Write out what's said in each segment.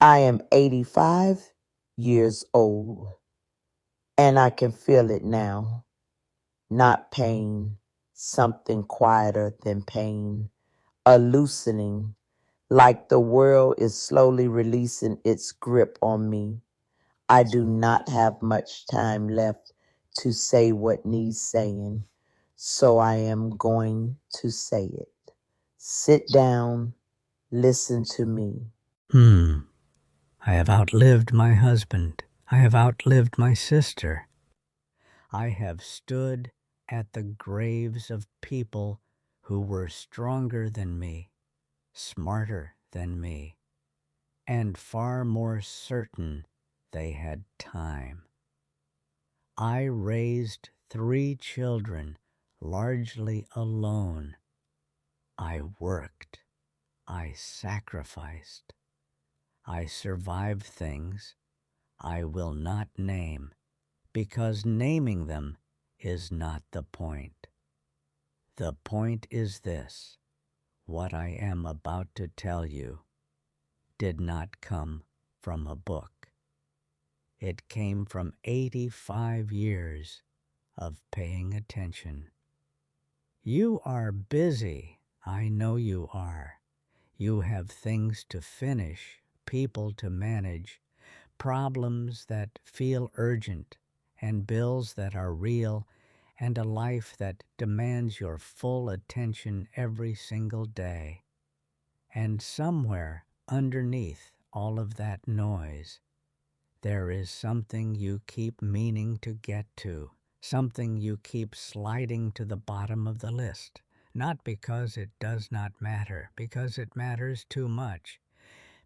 I am 85 years old, and I can feel it now. Not pain, something quieter than pain, a loosening, like the world is slowly releasing its grip on me. I do not have much time left to say what needs saying, so I am going to say it. Sit down, listen to me. Hmm. I have outlived my husband. I have outlived my sister. I have stood at the graves of people who were stronger than me, smarter than me, and far more certain they had time. I raised 3 children largely alone. I worked. I sacrificed. I survived things I will not name, because naming them is not the point. The point is this: what I am about to tell you did not come from a book. It came from 85 years of paying attention. You are busy. I know you are. You have things to finish, people to manage, problems that feel urgent, and bills that are real, and a life that demands your full attention every single day. And somewhere underneath all of that noise, there is something you keep meaning to get to, something you keep sliding to the bottom of the list. Not because it does not matter, because it matters too much,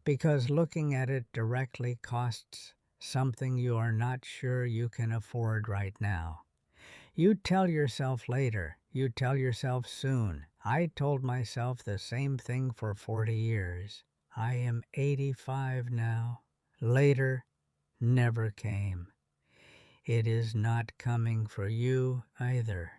because looking at it directly costs something you are not sure you can afford right now. You tell yourself later, you tell yourself soon. I told myself the same thing for 40 years. I am 85 now. Later never came. It is not coming for you either.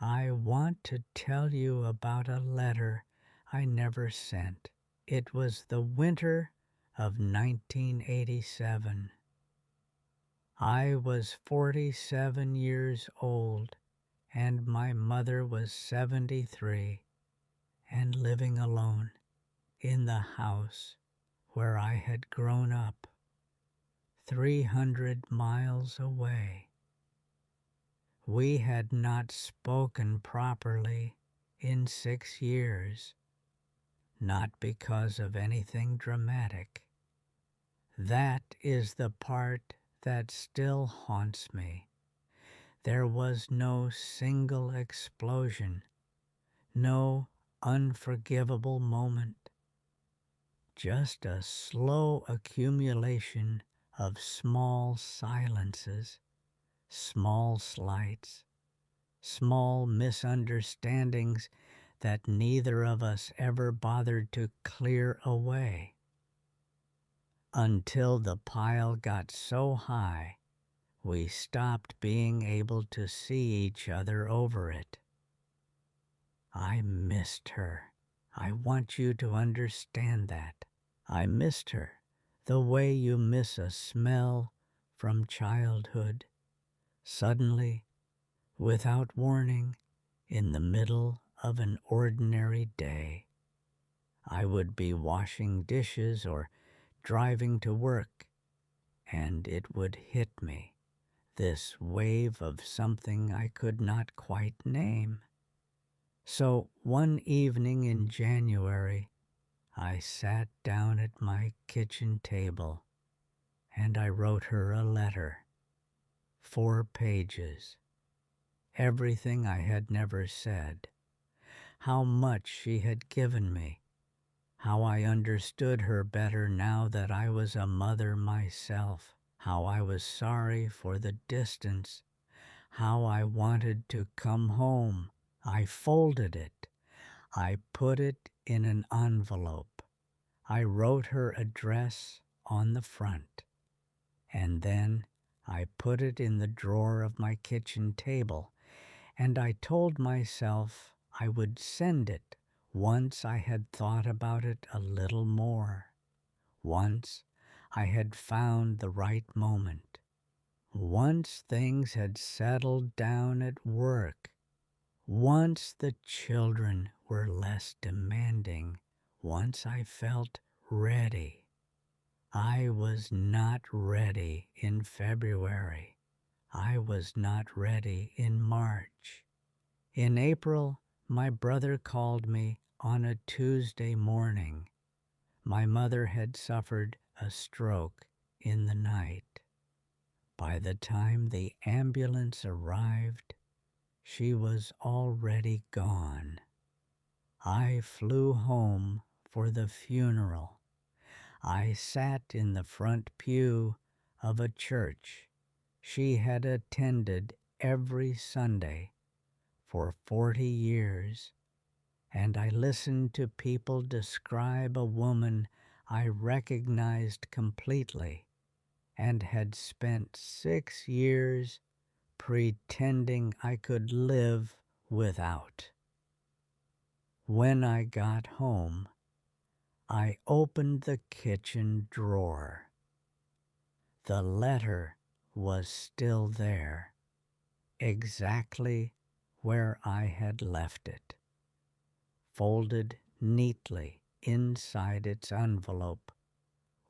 I want to tell you about a letter I never sent. It was the winter of 1987. I was 47 years old, and my mother was 73 and living alone in the house where I had grown up, 300 miles away. We had not spoken properly in 6 years, not because of anything dramatic. That is the part that still haunts me. There was no single explosion, no unforgivable moment, just a slow accumulation of small silences, small slights, small misunderstandings that neither of us ever bothered to clear away, until the pile got so high we stopped being able to see each other over it. I missed her. I want you to understand that. I missed her the way you miss a smell from childhood, suddenly, without warning, in the middle of an ordinary day. I would be washing dishes or driving to work, and it would hit me, this wave of something I could not quite name. So one evening in January, I sat down at my kitchen table and I wrote her a letter, 4 pages, everything I had never said, how much she had given me, how I understood her better now that I was a mother myself, how I was sorry for the distance, how I wanted to come home. I folded it. I put it in an envelope. I wrote her address on the front, and then I put it in the drawer of my kitchen table, and I told myself I would send it once I had thought about it a little more, Once I had found the right moment. Once things had settled down at work. Once the children were less demanding. Once I felt ready. I was not ready in February. I was not ready in March. In April, my brother called me on a Tuesday morning. My mother had suffered a stroke in the night. By the time the ambulance arrived, she was already gone. I flew home for the funeral. I sat in the front pew of a church she had attended every Sunday for 40 years, and I listened to people describe a woman I recognized completely and had spent 6 years pretending I could live without. When I got home, I opened the kitchen drawer. The letter was still there, exactly where I had left it, folded neatly inside its envelope,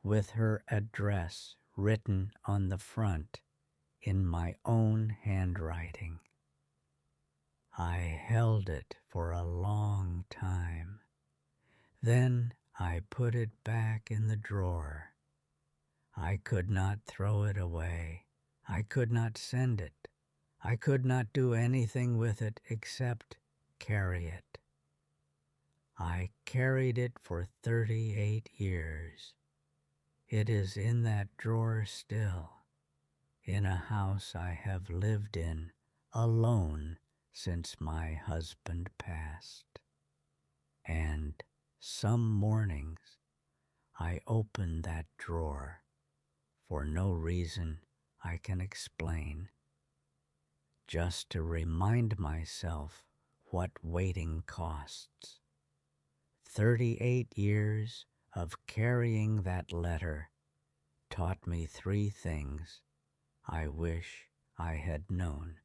with her address written on the front in my own handwriting. I held it for a long time. Then I put it back in the drawer. I could not throw it away. I could not send it. I could not do anything with it except carry it. I carried it for 38 years. It is in that drawer still, in a house I have lived in alone since my husband passed. And some mornings I open that drawer for no reason I can explain, just to remind myself what waiting costs. 38 years of carrying that letter taught me 3 things I wish I had known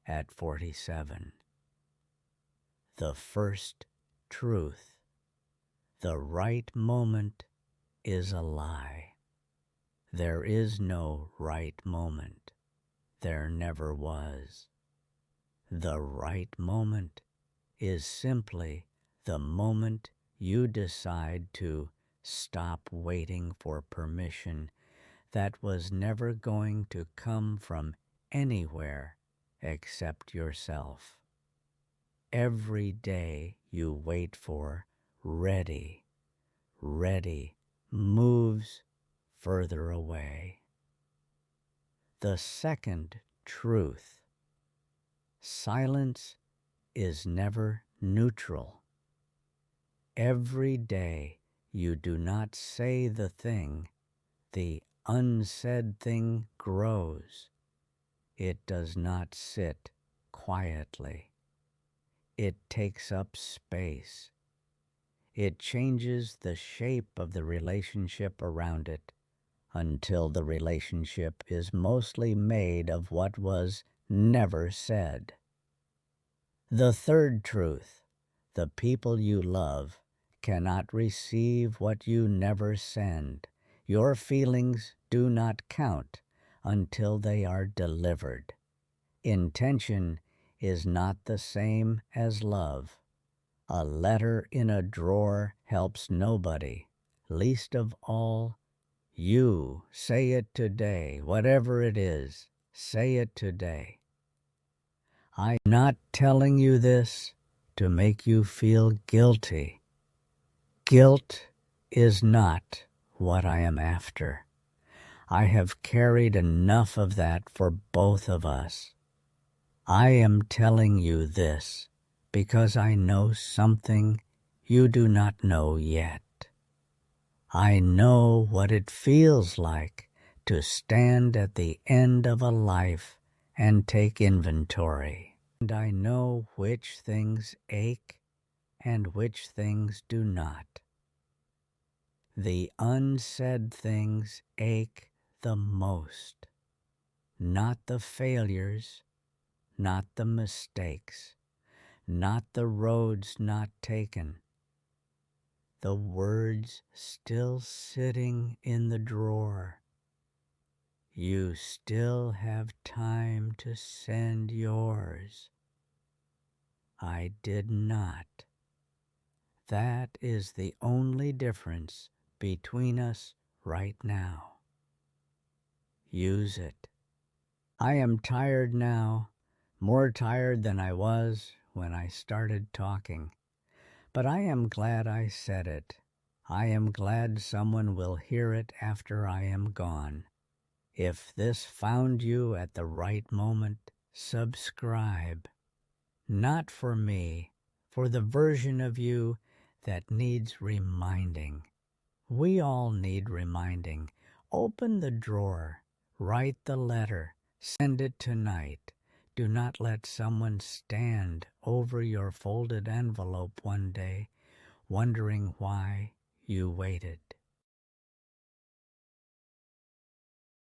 at 47. The first truth: the right moment is a lie. There is no right moment. There never was. The right moment is simply the moment you decide to stop waiting for permission that was never going to come from anywhere except yourself. Every day you wait for ready moves further away. The second truth: silence is never neutral. Every day you do not say the thing, the unsaid thing grows. It does not sit quietly. It takes up space. It changes the shape of the relationship around it until the relationship is mostly made of what was never said. The third truth: the people you love cannot receive what you never send. Your feelings do not count until they are delivered. Intention is not the same as love. A letter in a drawer helps nobody, least of all you. Say it today, whatever it is, say it today. I'm not telling you this to make you feel guilty. Guilt is not what I am after. I have carried enough of that for both of us. I am telling you this because I know something you do not know yet. I know what it feels like to stand at the end of a life and take inventory. And I know which things ache and which things do not. The unsaid things ache the most, not the failures, not the mistakes, not the roads not taken, the words still sitting in the drawer. You still have time to send yours. I did not. That is the only difference between us right now. Use it. I am tired now, more tired than I was when I started talking. But I am glad I said it. I am glad someone will hear it after I am gone. If this found you at the right moment, subscribe. Not for me, for the version of you that needs reminding. We all need reminding. Open the drawer, write the letter, send it tonight. Do not let someone stand over your folded envelope one day, wondering why you waited.